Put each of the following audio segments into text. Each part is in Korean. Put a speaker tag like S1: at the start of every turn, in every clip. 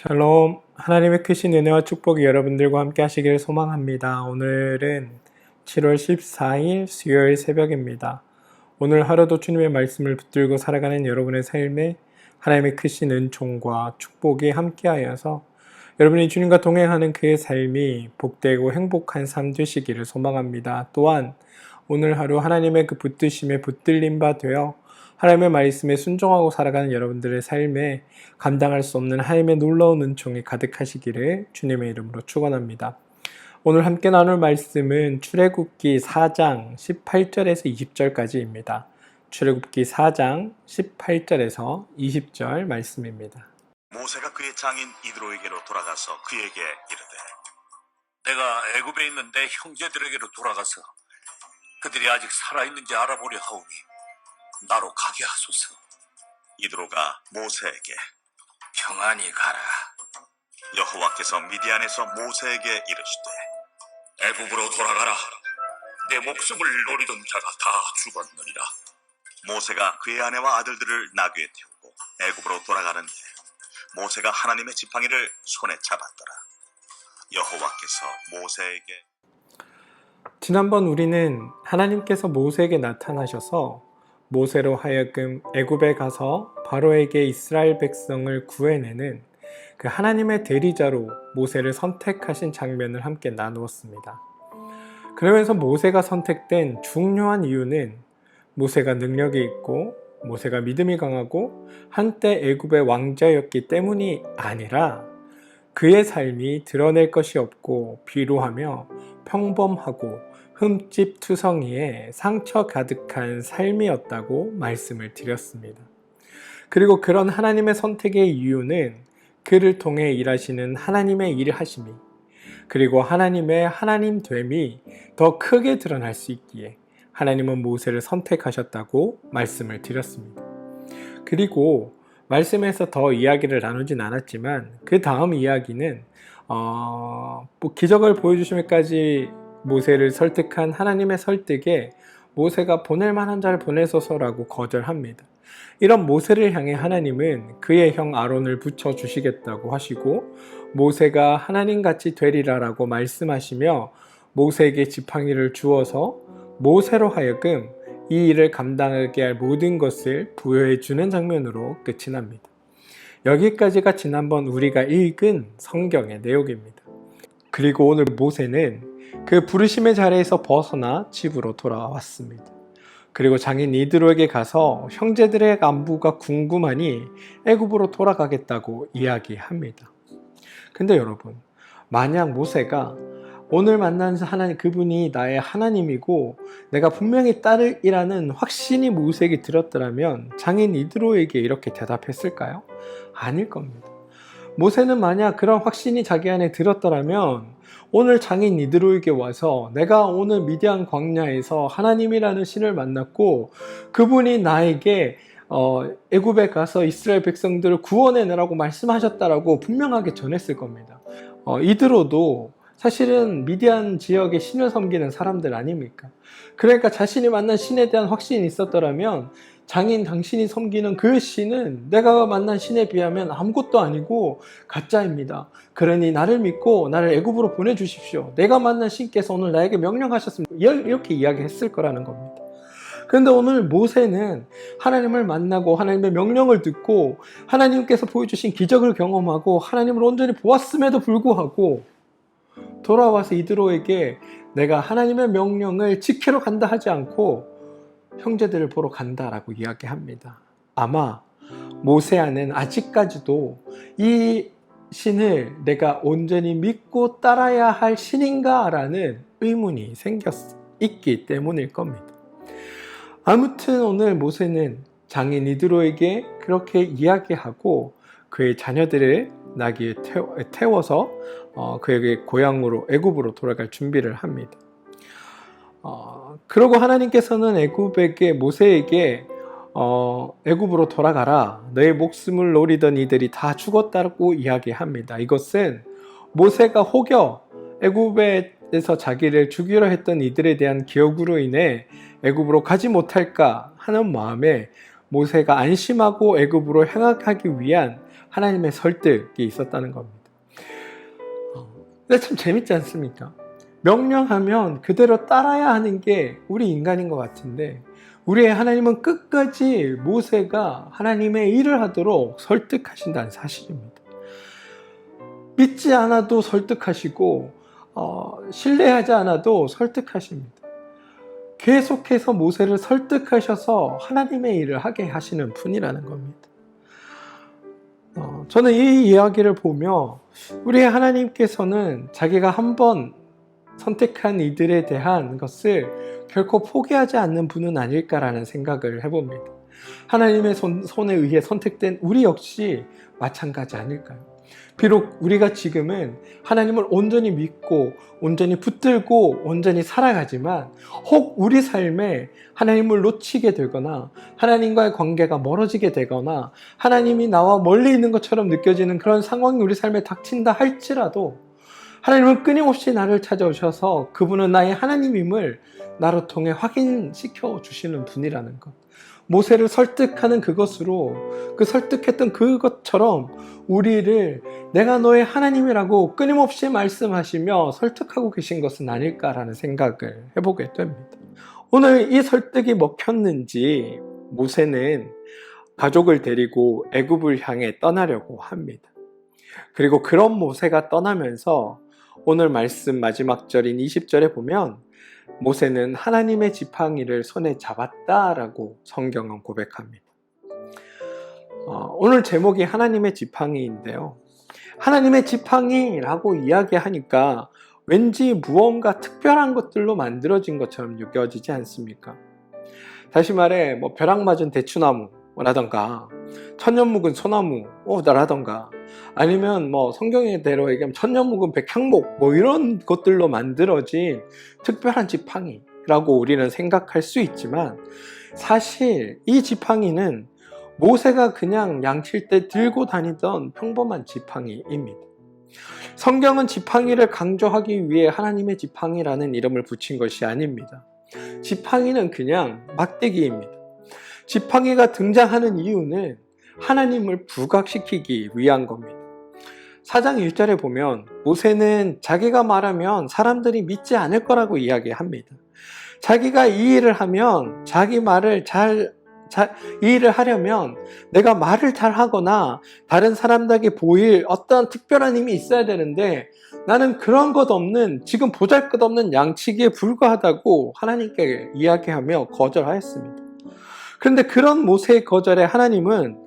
S1: 샬롬, 하나님의 크신 은혜와 축복이 여러분들과 함께 하시기를 소망합니다. 오늘은 7월 14일 수요일 새벽입니다. 오늘 하루도 주님의 말씀을 붙들고 살아가는 여러분의 삶에 하나님의 크신 은총과 축복이 함께하여서 여러분이 주님과 동행하는 그의 삶이 복되고 행복한 삶 되시기를 소망합니다. 또한 오늘 하루 하나님의 그 붙드심에 붙들림 바 되어 하나님의 말씀에 순종하고 살아가는 여러분들의 삶에 감당할 수 없는 하나님의 놀라운 은총이 가득하시기를 주님의 이름으로 축원합니다. 오늘 함께 나눌 말씀은 출애굽기 4장 18절에서 20절까지입니다. 출애굽기 4장 18절에서 20절 말씀입니다.
S2: 모세가 그의 장인 이드로에게로 돌아가서 그에게 이르되 내가 애굽에 있는 내 형제들에게로 돌아가서 그들이 아직 살아있는지 알아보려 하오니 나로 가게 하소서. 이드로가 모세에게 평안히 가라. 여호와께서 미디안에서 모세에게 이르시되 애굽으로 돌아가라. 내 목숨을 노리던 자가 다 죽었느니라. 모세가 그의 아내와 아들들을 나귀에 태우고 애굽으로 돌아가는데 모세가 하나님의 지팡이를 손에 잡았더라. 여호와께서 모세에게
S1: 지난번 우리는 하나님께서 모세에게 나타나셔서 모세로 하여금 애굽에 가서 바로에게 이스라엘 백성을 구해내는 그 하나님의 대리자로 모세를 선택하신 장면을 함께 나누었습니다. 그러면서 모세가 선택된 중요한 이유는 모세가 능력이 있고 모세가 믿음이 강하고 한때 애굽의 왕자였기 때문이 아니라 그의 삶이 드러낼 것이 없고 비루하며 평범하고 흠집투성이에 상처 가득한 삶이었다고 말씀을 드렸습니다. 그리고 그런 하나님의 선택의 이유는 그를 통해 일하시는 하나님의 일하심이 그리고 하나님의 하나님됨이 더 크게 드러날 수 있기에 하나님은 모세를 선택하셨다고 말씀을 드렸습니다. 그리고 말씀에서 더 이야기를 나누진 않았지만 그 다음 이야기는 기적을 보여주시면까지 모세를 설득한 하나님의 설득에 모세가 보낼 만한 자를 보내소서라고 거절합니다. 이런 모세를 향해 하나님은 그의 형 아론을 붙여주시겠다고 하시고 모세가 하나님같이 되리라라고 말씀하시며 모세에게 지팡이를 주어서 모세로 하여금 이 일을 감당하게 할 모든 것을 부여해 주는 장면으로 끝이 납니다. 여기까지가 지난번 우리가 읽은 성경의 내용입니다. 그리고 오늘 모세는 그 부르심의 자리에서 벗어나 집으로 돌아왔습니다. 그리고 장인 이드로에게 가서 형제들의 안부가 궁금하니 애굽으로 돌아가겠다고 이야기합니다. 근데 여러분, 만약 모세가 오늘 만난 하나님, 그분이 나의 하나님이고 내가 분명히 따르리라는 확신이 모세에게 들었더라면 장인 이드로에게 이렇게 대답했을까요? 아닐 겁니다. 모세는 만약 그런 확신이 자기 안에 들었더라면 오늘 장인 이드로에게 와서 내가 오늘 미디안 광야에서 하나님이라는 신을 만났고 그분이 나에게 애굽에 가서 이스라엘 백성들을 구원해내라고 말씀하셨다라고 분명하게 전했을 겁니다. 이드로도 사실은 미디안 지역의 신을 섬기는 사람들 아닙니까? 그러니까 자신이 만난 신에 대한 확신이 있었더라면 장인 당신이 섬기는 그 신은 내가 만난 신에 비하면 아무것도 아니고 가짜입니다. 그러니 나를 믿고 나를 애굽으로 보내주십시오. 내가 만난 신께서 오늘 나에게 명령하셨습니다. 이렇게 이야기했을 거라는 겁니다. 그런데 오늘 모세는 하나님을 만나고 하나님의 명령을 듣고 하나님께서 보여주신 기적을 경험하고 하나님을 온전히 보았음에도 불구하고 돌아와서 이드로에게 내가 하나님의 명령을 지키러 간다 하지 않고 형제들을 보러 간다라고 이야기합니다. 아마 모세 안에는 아직까지도 이 신을 내가 온전히 믿고 따라야 할 신인가 라는 의문이 있기 때문일 겁니다. 아무튼 오늘 모세는 장인 이드로에게 그렇게 이야기하고 그의 자녀들을 나귀에 태워서 그에게 고향으로 애굽으로 돌아갈 준비를 합니다. 그러고 하나님께서는 모세에게 애굽으로 돌아가라. 너의 목숨을 노리던 이들이 다 죽었다고 이야기합니다. 이것은 모세가 혹여 애굽에서 자기를 죽이려 했던 이들에 대한 기억으로 인해 애굽으로 가지 못할까 하는 마음에 모세가 안심하고 애굽으로 향하기 위한 하나님의 설득이 있었다는 겁니다. 근데 참 재밌지 않습니까? 명령하면 그대로 따라야 하는 게 우리 인간인 것 같은데, 우리의 하나님은 끝까지 모세가 하나님의 일을 하도록 설득하신다는 사실입니다. 믿지 않아도 설득하시고 신뢰하지 않아도 설득하십니다. 계속해서 모세를 설득하셔서 하나님의 일을 하게 하시는 분이라는 겁니다. 저는 이 이야기를 보며 우리의 하나님께서는 자기가 한번 선택한 이들에 대한 것을 결코 포기하지 않는 분은 아닐까라는 생각을 해봅니다. 하나님의 손에 의해 선택된 우리 역시 마찬가지 아닐까요? 비록 우리가 지금은 하나님을 온전히 믿고 온전히 붙들고 온전히 살아가지만, 혹 우리 삶에 하나님을 놓치게 되거나 하나님과의 관계가 멀어지게 되거나 하나님이 나와 멀리 있는 것처럼 느껴지는 그런 상황이 우리 삶에 닥친다 할지라도, 하나님은 끊임없이 나를 찾아오셔서 그분은 나의 하나님임을 나로 통해 확인시켜 주시는 분이라는 것. 모세를 설득하는 그것으로, 그 설득했던 그것처럼 우리를 내가 너의 하나님이라고 끊임없이 말씀하시며 설득하고 계신 것은 아닐까라는 생각을 해보게 됩니다. 오늘 이 설득이 먹혔는지 모세는 가족을 데리고 애굽을 향해 떠나려고 합니다. 그리고 그런 모세가 떠나면서 오늘 말씀 마지막 절인 20절에 보면 모세는 하나님의 지팡이를 손에 잡았다라고 성경은 고백합니다. 오늘 제목이 하나님의 지팡이인데요. 하나님의 지팡이라고 이야기하니까 왠지 무언가 특별한 것들로 만들어진 것처럼 느껴지지 않습니까? 다시 말해 벼락 맞은 대추나무라던가 천년 묵은 소나무라던가 아니면 성경의대로 얘기하면 천년 묵은 백향목 이런 것들로 만들어진 특별한 지팡이라고 우리는 생각할 수 있지만, 사실 이 지팡이는 모세가 그냥 양칠 때 들고 다니던 평범한 지팡이입니다. 성경은 지팡이를 강조하기 위해 하나님의 지팡이라는 이름을 붙인 것이 아닙니다. 지팡이는 그냥 막대기입니다. 지팡이가 등장하는 이유는 하나님을 부각시키기 위한 겁니다. 4장 1절에 보면 모세는 자기가 말하면 사람들이 믿지 않을 거라고 이야기합니다. 자기가 이 일을 하면, 자기 말을 이 일을 하려면 내가 말을 잘 하거나 다른 사람들에게 보일 어떤 특별한 힘이 있어야 되는데, 나는 그런 것 없는, 지금 보잘것없는 양치기에 불과하다고 하나님께 이야기하며 거절하였습니다. 그런데 그런 모세의 거절에 하나님은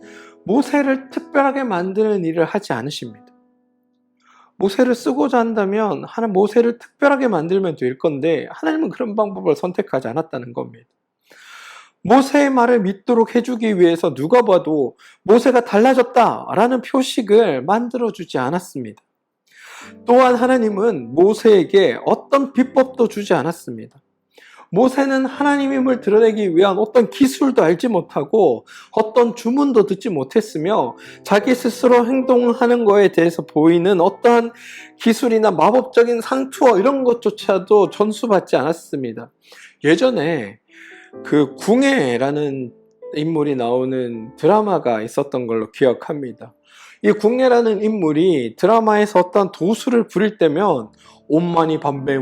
S1: 모세를 특별하게 만드는 일을 하지 않으십니다. 모세를 쓰고자 한다면 모세를 특별하게 만들면 될 건데, 하나님은 그런 방법을 선택하지 않았다는 겁니다. 모세의 말을 믿도록 해주기 위해서 누가 봐도 모세가 달라졌다라는 표식을 만들어주지 않았습니다. 또한 하나님은 모세에게 어떤 비법도 주지 않았습니다. 모세는 하나님임을 드러내기 위한 어떤 기술도 알지 못하고 어떤 주문도 듣지 못했으며, 자기 스스로 행동하는 거에 대해서 보이는 어떠한 기술이나 마법적인 상투어 이런 것조차도 전수받지 않았습니다. 예전에 그 궁예라는 인물이 나오는 드라마가 있었던 걸로 기억합니다. 이 궁예라는 인물이 드라마에서 어떤 도수를 부릴 때면 온만이 반배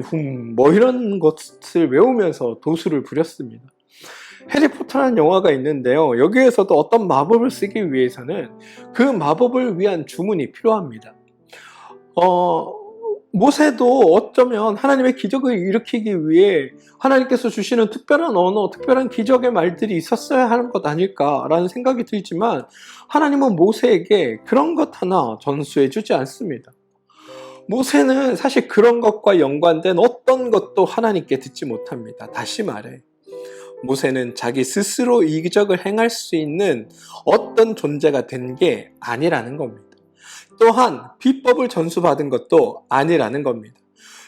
S1: 이런 것을 외우면서 도수를 부렸습니다. 해리포터라는 영화가 있는데요. 여기에서도 어떤 마법을 쓰기 위해서는 그 마법을 위한 주문이 필요합니다. 모세도 어쩌면 하나님의 기적을 일으키기 위해 하나님께서 주시는 특별한 언어, 특별한 기적의 말들이 있었어야 하는 것 아닐까라는 생각이 들지만, 하나님은 모세에게 그런 것 하나 전수해 주지 않습니다. 모세는 사실 그런 것과 연관된 어떤 것도 하나님께 듣지 못합니다. 다시 말해, 모세는 자기 스스로 이적을 행할 수 있는 어떤 존재가 된 게 아니라는 겁니다. 또한 비법을 전수받은 것도 아니라는 겁니다.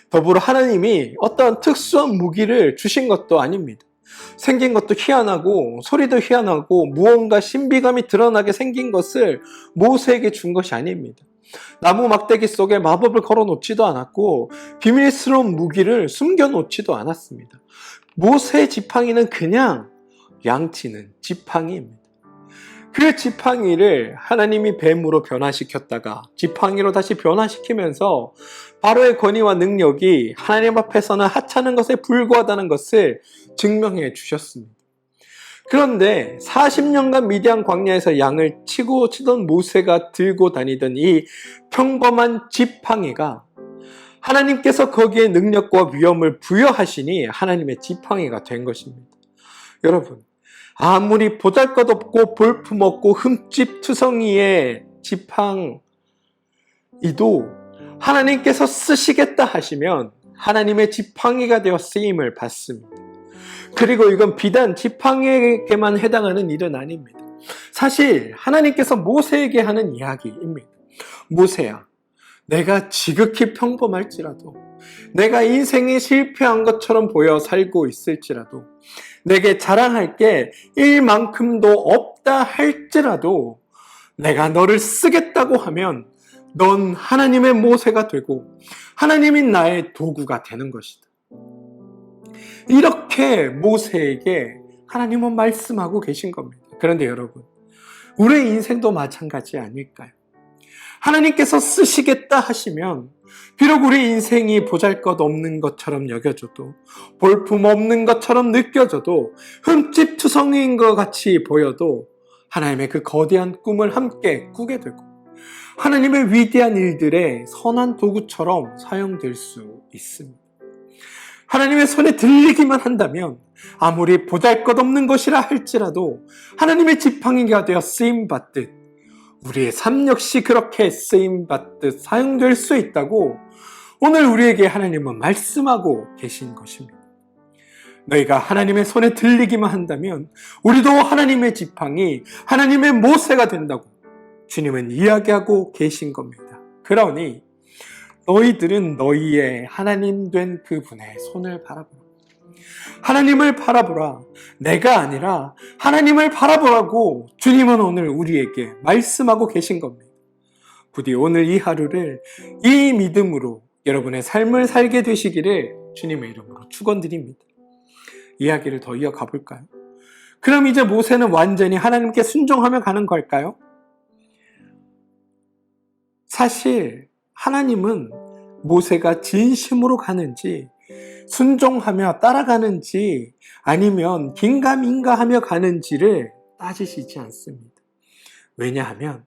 S1: 더불어 하나님이 어떤 특수한 무기를 주신 것도 아닙니다. 생긴 것도 희한하고 소리도 희한하고 무언가 신비감이 드러나게 생긴 것을 모세에게 준 것이 아닙니다. 나무 막대기 속에 마법을 걸어놓지도 않았고 비밀스러운 무기를 숨겨놓지도 않았습니다. 모세의 지팡이는 그냥 양치는 지팡이입니다. 그 지팡이를 하나님이 뱀으로 변화시켰다가 지팡이로 다시 변화시키면서 바로의 권위와 능력이 하나님 앞에서는 하찮은 것에 불과하다는 것을 증명해 주셨습니다. 그런데 40년간 미디안 광야에서 양을 치고 치던 모세가 들고 다니던 이 평범한 지팡이가 하나님께서 거기에 능력과 위엄을 부여하시니 하나님의 지팡이가 된 것입니다. 여러분, 아무리 보잘것없고 볼품없고 흠집투성이의 지팡이도 하나님께서 쓰시겠다 하시면 하나님의 지팡이가 되어 쓰임을 받습니다. 그리고 이건 비단 지팡이에게만 해당하는 일은 아닙니다. 사실 하나님께서 모세에게 하는 이야기입니다. 모세야, 내가 지극히 평범할지라도, 내가 인생이 실패한 것처럼 보여 살고 있을지라도, 내게 자랑할 게 일만큼도 없다 할지라도 내가 너를 쓰겠다고 하면 넌 하나님의 모세가 되고 하나님이 나의 도구가 되는 것이다. 이렇게 모세에게 하나님은 말씀하고 계신 겁니다. 그런데 여러분, 우리의 인생도 마찬가지 아닐까요? 하나님께서 쓰시겠다 하시면 비록 우리 인생이 보잘것없는 것처럼 여겨져도, 볼품없는 것처럼 느껴져도, 흠집투성이인 것 같이 보여도 하나님의 그 거대한 꿈을 함께 꾸게 되고 하나님의 위대한 일들의 선한 도구처럼 사용될 수 있습니다. 하나님의 손에 들리기만 한다면 아무리 보잘것없는 것이라 할지라도 하나님의 지팡이가 되어 쓰임받듯 우리의 삶 역시 그렇게 쓰임받듯 사용될 수 있다고 오늘 우리에게 하나님은 말씀하고 계신 것입니다. 너희가 하나님의 손에 들리기만 한다면 우리도 하나님의 지팡이, 하나님의 모세가 된다고 주님은 이야기하고 계신 겁니다. 그러니 너희들은 너희의 하나님 된 그분의 손을 바라보라. 하나님을 바라보라. 내가 아니라 하나님을 바라보라고 주님은 오늘 우리에게 말씀하고 계신 겁니다. 부디 오늘 이 하루를 이 믿음으로 여러분의 삶을 살게 되시기를 주님의 이름으로 축원드립니다. 이야기를 더 이어가 볼까요? 그럼 이제 모세는 완전히 하나님께 순종하며 가는 걸까요? 사실 하나님은 모세가 진심으로 가는지 순종하며 따라가는지 아니면 긴가민가하며 가는지를 따지시지 않습니다. 왜냐하면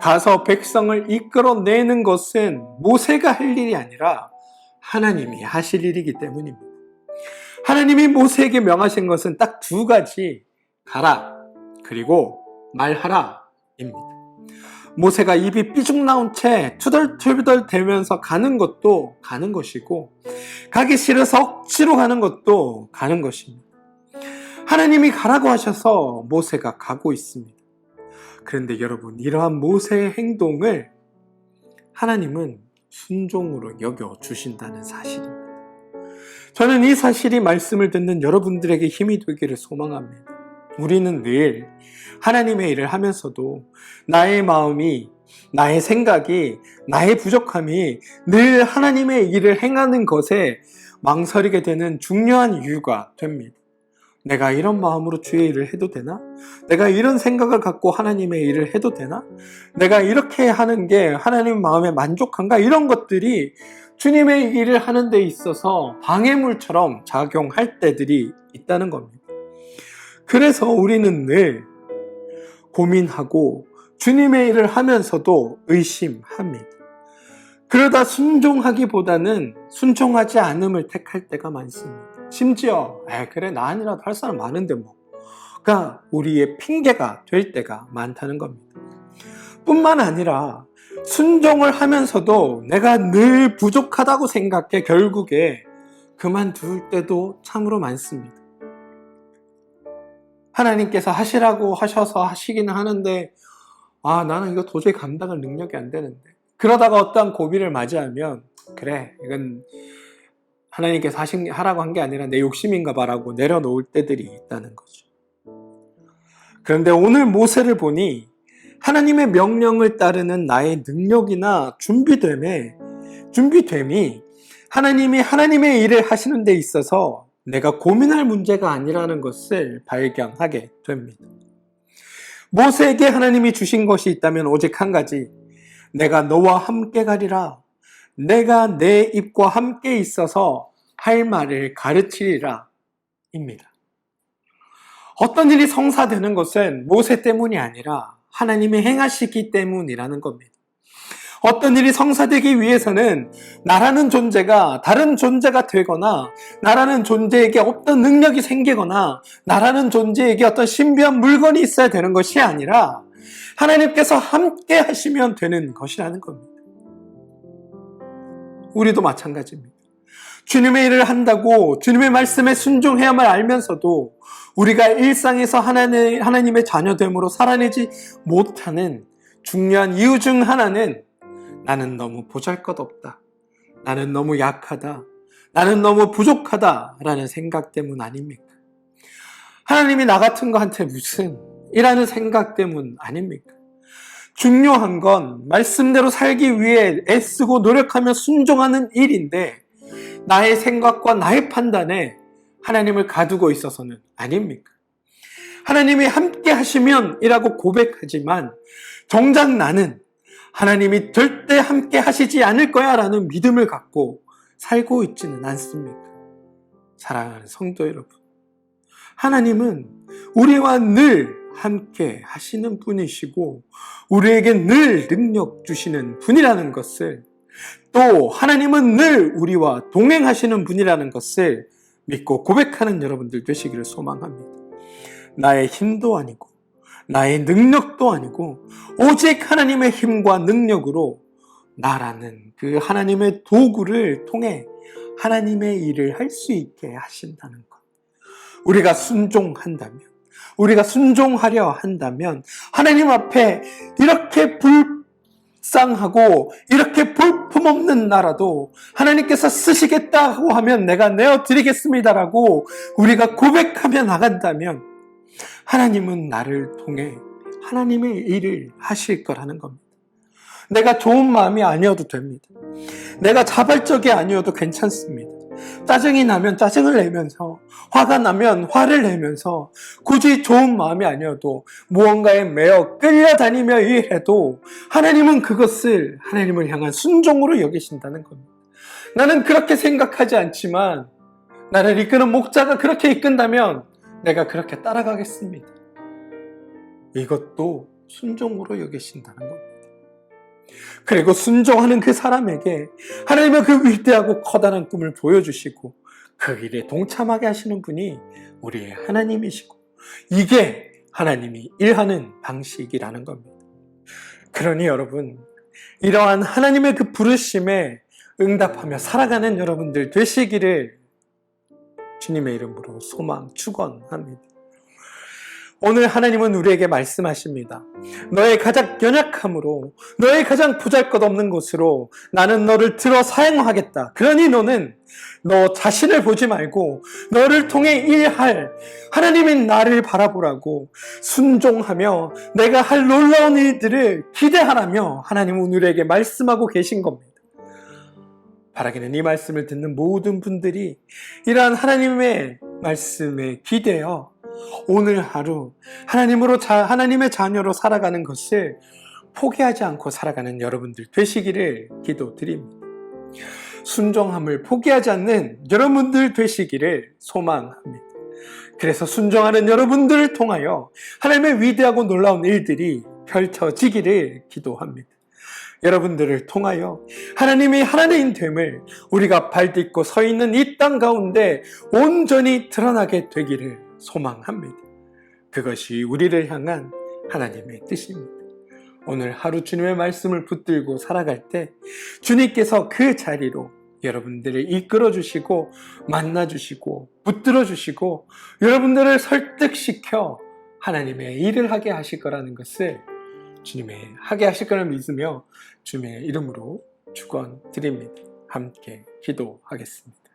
S1: 가서 백성을 이끌어내는 것은 모세가 할 일이 아니라 하나님이 하실 일이기 때문입니다. 하나님이 모세에게 명하신 것은 딱 두 가지, 가라 그리고 말하라 입니다. 모세가 입이 삐죽 나온 채 투덜투덜 대면서 가는 것도 가는 것이고 가기 싫어서 억지로 가는 것도 가는 것입니다. 하나님이 가라고 하셔서 모세가 가고 있습니다. 그런데 여러분, 이러한 모세의 행동을 하나님은 순종으로 여겨주신다는 사실입니다. 저는 이 사실이 말씀을 듣는 여러분들에게 힘이 되기를 소망합니다. 우리는 늘 하나님의 일을 하면서도 나의 마음이, 나의 생각이, 나의 부족함이 늘 하나님의 일을 행하는 것에 망설이게 되는 중요한 이유가 됩니다. 내가 이런 마음으로 주의 일을 해도 되나? 내가 이런 생각을 갖고 하나님의 일을 해도 되나? 내가 이렇게 하는 게 하나님 마음에 만족한가? 이런 것들이 주님의 일을 하는 데 있어서 방해물처럼 작용할 때들이 있다는 겁니다. 그래서 우리는 늘 고민하고 주님의 일을 하면서도 의심합니다. 그러다 순종하기보다는 순종하지 않음을 택할 때가 많습니다. 심지어 그래 나 아니라도 할 사람 많은데 뭐가 우리의 핑계가 될 때가 많다는 겁니다. 뿐만 아니라 순종을 하면서도 내가 늘 부족하다고 생각해 결국에 그만둘 때도 참으로 많습니다. 하나님께서 하시라고 하셔서 하시기는 하는데 나는 이거 도저히 감당할 능력이 안 되는데, 그러다가 어떠한 고비를 맞이하면 그래 이건 하나님께서 하라고 한 게 아니라 내 욕심인가 봐라고 내려놓을 때들이 있다는 거죠. 그런데 오늘 모세를 보니 하나님의 명령을 따르는 나의 능력이나 준비됨이 하나님이 하나님의 일을 하시는 데 있어서 내가 고민할 문제가 아니라는 것을 발견하게 됩니다. 모세에게 하나님이 주신 것이 있다면 오직 한 가지, 내가 너와 함께 가리라. 내가 내 입과 함께 있어서 할 말을 가르치리라 입니다. 어떤 일이 성사되는 것은 모세 때문이 아니라 하나님이 행하시기 때문이라는 겁니다. 어떤 일이 성사되기 위해서는 나라는 존재가 다른 존재가 되거나, 나라는 존재에게 어떤 능력이 생기거나, 나라는 존재에게 어떤 신비한 물건이 있어야 되는 것이 아니라 하나님께서 함께 하시면 되는 것이라는 겁니다. 우리도 마찬가지입니다. 주님의 일을 한다고 주님의 말씀에 순종해야만 알면서도 우리가 일상에서 하나님의 자녀됨으로 살아내지 못하는 중요한 이유 중 하나는 나는 너무 보잘것없다, 나는 너무 약하다, 나는 너무 부족하다 라는 생각 때문 아닙니까? 하나님이 나 같은 거한테 무슨 이라는 생각 때문 아닙니까? 중요한 건 말씀대로 살기 위해 애쓰고 노력하며 순종하는 일인데, 나의 생각과 나의 판단에 하나님을 가두고 있어서는 아닙니까? 하나님이 함께 하시면 이라고 고백하지만 정작 나는 하나님이 절대 함께 하시지 않을 거야 라는 믿음을 갖고 살고 있지는 않습니까? 사랑하는 성도 여러분, 하나님은 우리와 늘 함께 하시는 분이시고 우리에게 늘 능력 주시는 분이라는 것을, 또 하나님은 늘 우리와 동행하시는 분이라는 것을 믿고 고백하는 여러분들 되시기를 소망합니다. 나의 힘도 아니고 나의 능력도 아니고 오직 하나님의 힘과 능력으로 나라는 그 하나님의 도구를 통해 하나님의 일을 할 수 있게 하신다는 것. 우리가 순종한다면, 우리가 순종하려 한다면 하나님 앞에 이렇게 불쌍하고 이렇게 볼품없는 나라도 하나님께서 쓰시겠다고 하면 내가 내어드리겠습니다라고 우리가 고백하며 나간다면 하나님은 나를 통해 하나님의 일을 하실 거라는 겁니다. 내가 좋은 마음이 아니어도 됩니다. 내가 자발적이 아니어도 괜찮습니다. 짜증이 나면 짜증을 내면서, 화가 나면 화를 내면서, 굳이 좋은 마음이 아니어도 무언가에 매어 끌려다니며 일해도 하나님은 그것을 하나님을 향한 순종으로 여기신다는 겁니다. 나는 그렇게 생각하지 않지만 나를 이끄는 목자가 그렇게 이끈다면 내가 그렇게 따라가겠습니다. 이것도 순종으로 여기신다는 겁니다. 그리고 순종하는 그 사람에게 하나님의 그 위대하고 커다란 꿈을 보여주시고 그 일에 동참하게 하시는 분이 우리의 하나님이시고, 이게 하나님이 일하는 방식이라는 겁니다. 그러니 여러분, 이러한 하나님의 그 부르심에 응답하며 살아가는 여러분들 되시기를 주님의 이름으로 소망 축원합니다. 오늘 하나님은 우리에게 말씀하십니다. 너의 가장 연약함으로, 너의 가장 보잘것없는 것으로 나는 너를 들어 사용하겠다. 그러니 너는 너 자신을 보지 말고 너를 통해 일할 하나님인 나를 바라보라고 순종하며 내가 할 놀라운 일들을 기대하라며 하나님은 우리에게 말씀하고 계신 겁니다. 바라기는 이 말씀을 듣는 모든 분들이 이러한 하나님의 말씀에 기대어 오늘 하루 하나님의 자녀로 살아가는 것을 포기하지 않고 살아가는 여러분들 되시기를 기도드립니다. 순종함을 포기하지 않는 여러분들 되시기를 소망합니다. 그래서 순종하는 여러분들을 통하여 하나님의 위대하고 놀라운 일들이 펼쳐지기를 기도합니다. 여러분들을 통하여 하나님이 하나님 됨을 우리가 발딛고 서 있는 이 땅 가운데 온전히 드러나게 되기를 소망합니다. 그것이 우리를 향한 하나님의 뜻입니다. 오늘 하루 주님의 말씀을 붙들고 살아갈 때 주님께서 그 자리로 여러분들을 이끌어 주시고 만나 주시고 붙들어 주시고 여러분들을 설득시켜 하나님의 일을 하게 하실 거라는 것을 주님의 하게 하실 거를 믿으며 주님의 이름으로 축원드립니다. 함께 기도하겠습니다.